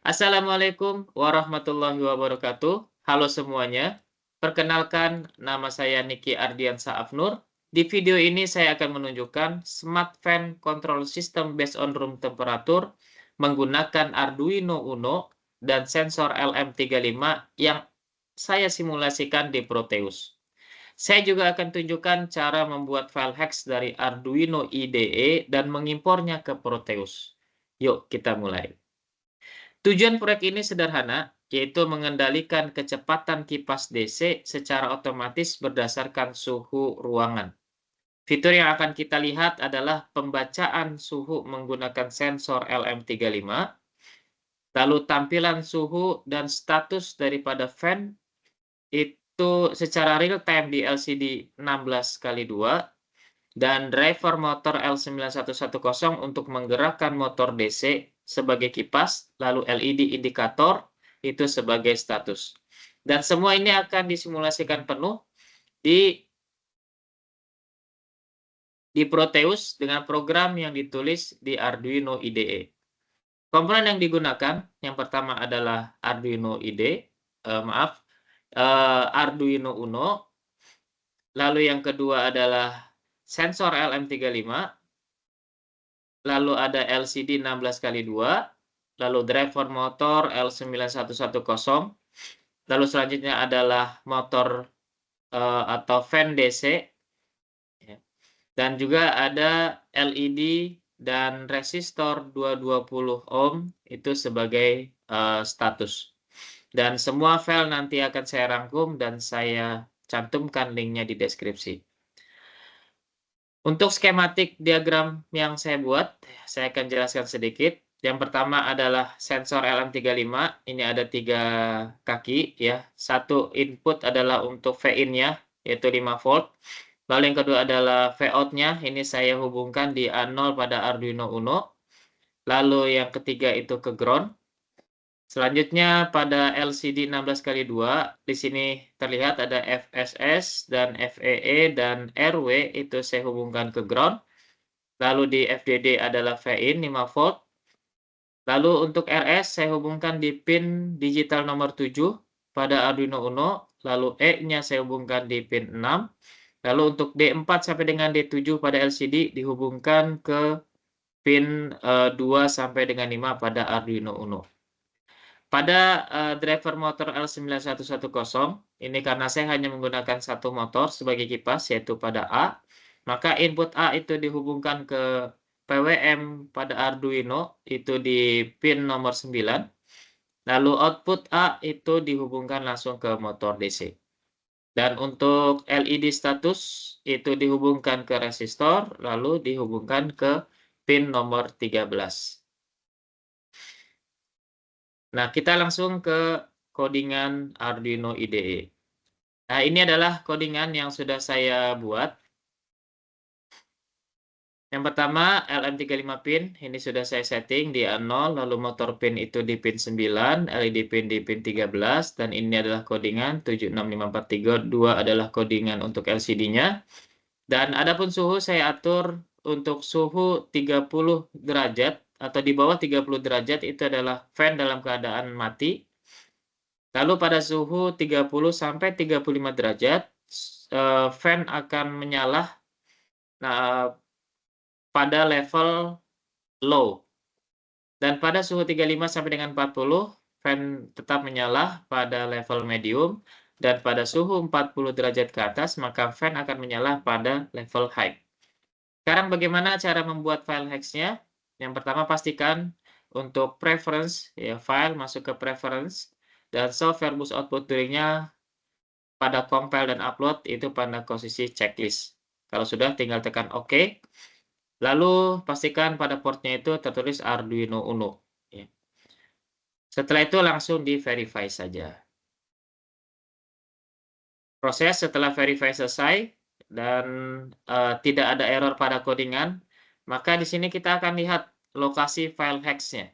Assalamualaikum warahmatullahi wabarakatuh. Halo semuanya. Perkenalkan, nama saya Niki Ardiansa Afnur. Di video ini saya akan menunjukkan Smart Fan Control System based on room temperature menggunakan Arduino Uno dan sensor LM35 yang saya simulasikan di Proteus. Saya juga akan tunjukkan cara membuat file hex dari Arduino IDE dan mengimpornya ke Proteus. Yuk kita mulai. Tujuan proyek ini sederhana, yaitu mengendalikan kecepatan kipas DC secara otomatis berdasarkan suhu ruangan. Fitur yang akan kita lihat adalah pembacaan suhu menggunakan sensor LM35, lalu tampilan suhu dan status daripada fan itu secara real time di LCD 16x2, dan driver motor L9110 untuk menggerakkan motor DC sebagai kipas, lalu LED indikator itu sebagai status. Dan semua ini akan disimulasikan penuh di Proteus dengan program yang ditulis di Arduino IDE. Komponen yang digunakan, yang pertama adalah Arduino IDE, Arduino Uno, lalu yang kedua adalah sensor LM35, lalu ada LCD 16x2, lalu driver motor L9110, lalu selanjutnya adalah motor atau fan DC, dan juga ada LED dan resistor 220 ohm itu sebagai status. Dan semua file nanti akan saya rangkum dan saya cantumkan linknya di deskripsi. Untuk skematik diagram yang saya buat, saya akan jelaskan sedikit. Yang pertama adalah sensor LM35, ini ada 3 kaki ya. Satu input adalah untuk V-in-nya, yaitu 5 volt. Lalu yang kedua adalah V-out-nya, ini saya hubungkan di A0 pada Arduino Uno. Lalu yang ketiga itu ke ground. Selanjutnya pada LCD 16x2, di sini terlihat ada FSS dan FEE dan RW itu saya hubungkan ke ground. Lalu di FDD adalah V-in 5 volt. Lalu untuk RS saya hubungkan di pin digital nomor 7 pada Arduino Uno. Lalu E-nya saya hubungkan di pin 6. Lalu untuk D4 sampai dengan D7 pada LCD dihubungkan ke pin 2 sampai dengan 5 pada Arduino Uno. Pada driver motor L9110, ini karena saya hanya menggunakan satu motor sebagai kipas, yaitu pada A, maka input A itu dihubungkan ke PWM pada Arduino, itu di pin nomor 9, lalu output A itu dihubungkan langsung ke motor DC. Dan untuk LED status, itu dihubungkan ke resistor, lalu dihubungkan ke pin nomor 13. Nah, kita langsung ke codingan Arduino IDE. Nah, ini adalah codingan yang sudah saya buat. Yang pertama, LM35 pin, ini sudah saya setting di A0, lalu motor pin itu di pin 9, LED pin di pin 13, dan ini adalah codingan 765432 adalah codingan untuk LCD-nya. Dan adapun suhu saya atur untuk suhu 30 derajat, atau di bawah 30 derajat itu adalah fan dalam keadaan mati. Lalu pada suhu 30 sampai 35 derajat, fan akan menyala pada level low. Dan pada suhu 35 sampai dengan 40, fan tetap menyala pada level medium. Dan pada suhu 40 derajat ke atas, maka fan akan menyala pada level high. Sekarang bagaimana cara membuat file hex-nya? Yang pertama pastikan untuk preference, ya file masuk ke preference, dan show verbose output during-nya pada compile dan upload itu pada posisi checklist. Kalau sudah tinggal tekan OK. Lalu pastikan pada portnya itu tertulis Arduino Uno. Ya. Setelah itu langsung di verify saja. Proses setelah verify selesai dan tidak ada error pada codingan, maka di sini kita akan lihat lokasi file hex-nya.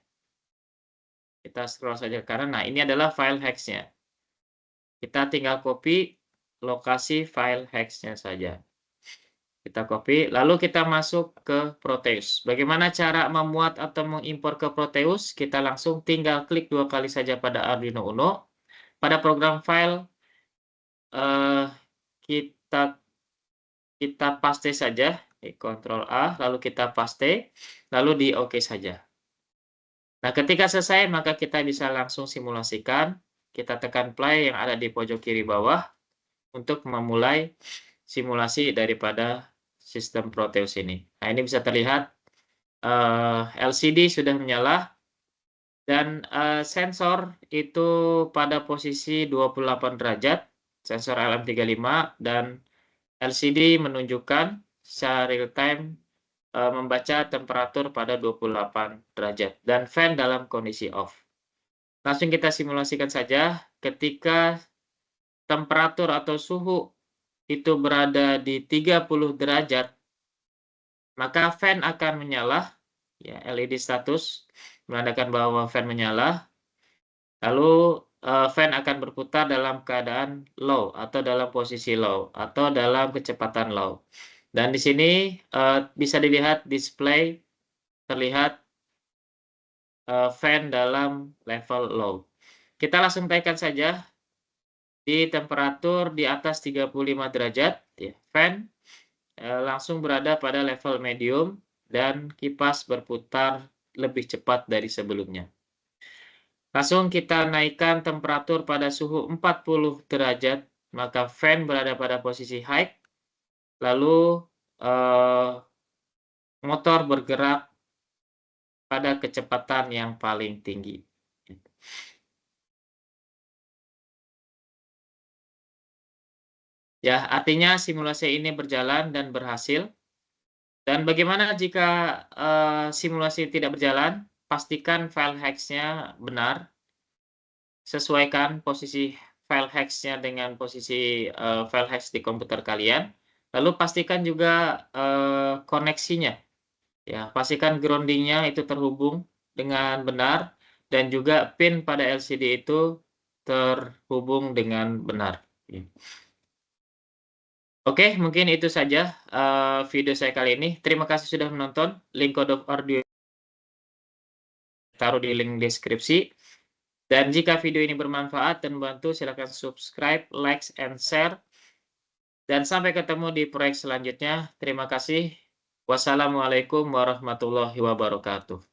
Kita scroll saja ke kanan. Nah, ini adalah file hex-nya. Kita tinggal copy lokasi file hex-nya saja. Kita copy, lalu kita masuk ke Proteus. Bagaimana cara memuat atau mengimpor ke Proteus? Kita langsung tinggal klik 2 kali saja pada Arduino Uno. Pada program file, eh, kita paste saja, Ctrl A, lalu kita paste, lalu di OK saja. Nah, ketika selesai, maka kita bisa langsung simulasikan. Kita tekan play yang ada di pojok kiri bawah untuk memulai simulasi daripada sistem Proteus ini. Nah, ini bisa terlihat LCD sudah menyala dan sensor itu pada posisi 28 derajat, sensor LM35, dan LCD menunjukkan secara real time membaca temperatur pada 28 derajat dan fan dalam kondisi off. Langsung kita simulasikan saja ketika temperatur atau suhu itu berada di 30 derajat, maka fan akan menyala, ya, LED status menandakan bahwa fan menyala, lalu fan akan berputar dalam keadaan low atau dalam posisi low atau dalam kecepatan low. Dan di sini bisa dilihat display terlihat fan dalam level low. Kita langsung tekan saja di temperatur di atas 35 derajat, ya, fan langsung berada pada level medium dan kipas berputar lebih cepat dari sebelumnya. Langsung kita naikkan temperatur pada suhu 40 derajat, maka fan berada pada posisi high, lalu motor bergerak pada kecepatan yang paling tinggi. Ya, artinya simulasi ini berjalan dan berhasil. Dan bagaimana jika simulasi tidak berjalan? Pastikan file hex-nya benar. Sesuaikan posisi file hex-nya dengan posisi file hex di komputer kalian. Lalu pastikan juga koneksinya. Ya, pastikan grounding-nya itu terhubung dengan benar dan juga pin pada LCD itu terhubung dengan benar. Oke, mungkin itu saja video saya kali ini. Terima kasih sudah menonton. Link kode Arduino taruh di link deskripsi. Dan jika video ini bermanfaat dan membantu, silakan subscribe, like, and share. Dan sampai ketemu di proyek selanjutnya. Terima kasih. Wassalamualaikum warahmatullahi wabarakatuh.